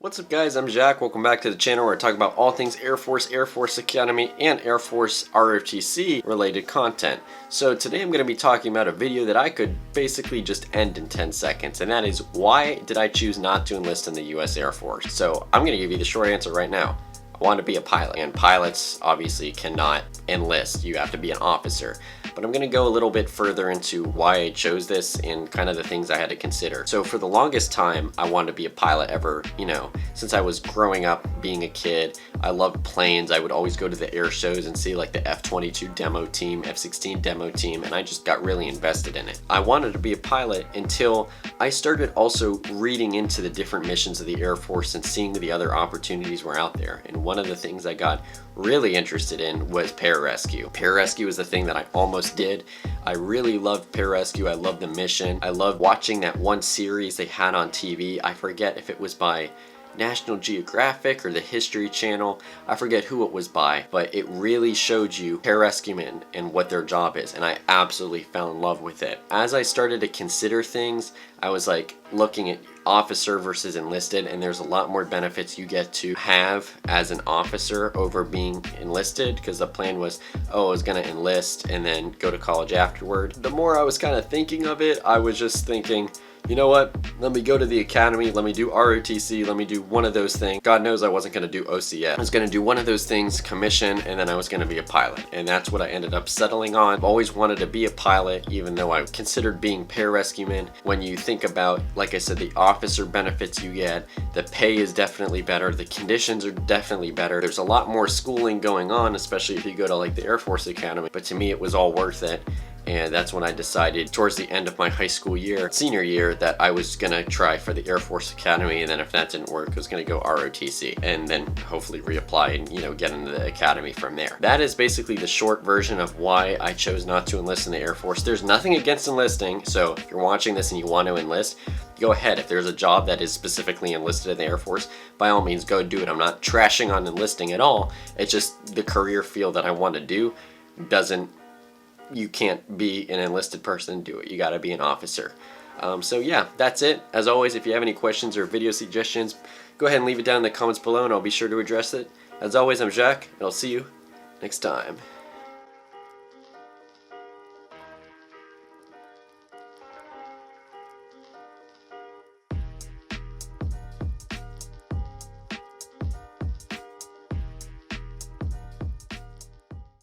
What's up guys, I'm Jack. Welcome back to the channel where I talk about all things Air Force Academy, and Air Force ROTC related content. So today I'm going to be talking about a video that I could basically just end in 10 seconds, and that is why did I choose not to enlist in the US Air Force? So I'm going to give you the short answer right now. I want to be a pilot, and pilots obviously cannot enlist. You have to be an officer. But I'm going to go a little bit further into why I chose this and kind of the things I had to consider. So for the longest time, I wanted to be a pilot since I was growing up being a kid. I loved planes. I would always go to the air shows and see like the F-22 demo team, F-16 demo team, and I just got really invested in it. I wanted to be a pilot until I started also reading into the different missions of the Air Force and seeing the other opportunities were out there. And one of the things I got really interested in was pararescue. Pararescue is the thing that I almost did. I really loved pararescue. I loved the mission. I loved watching that one series they had on TV. I forget if it was by National Geographic or the History Channel. I forget who it was by, but it really showed you pararescuemen and what their job is, and I absolutely fell in love with it. As I started to consider things, I was like looking at officer versus enlisted, and there's a lot more benefits you get to have as an officer over being enlisted, because the plan was, I was gonna enlist and then go to college afterward. The more I was kind of thinking of it, I was just thinking, you know what, let me go to the academy, let me do ROTC, let me do one of those things. God knows I wasn't gonna do OCS. I was gonna do one of those things, commission, and then I was gonna be a pilot. And that's what I ended up settling on. I've always wanted to be a pilot, even though I considered being pararescueman. When you think about, like I said, the officer benefits you get, the pay is definitely better, the conditions are definitely better. There's a lot more schooling going on, especially if you go to like the Air Force Academy. But to me, it was all worth it. And that's when I decided towards the end of my high school year, senior year, that I was gonna try for the Air Force Academy, and then if that didn't work, I was gonna go ROTC and then hopefully reapply and get into the academy from there. That is basically the short version of why I chose not to enlist in the Air Force. There's nothing against enlisting, so if you're watching this and you want to enlist, go ahead. If there's a job that is specifically enlisted in the Air Force, by all means go do it. I'm not trashing on enlisting at all. It's just the career field that I want to do you can't be an enlisted person and do it. You gotta be an officer. So yeah, that's it. As always, if you have any questions or video suggestions, go ahead and leave it down in the comments below and I'll be sure to address it. As always, I'm Jacques, and I'll see you next time.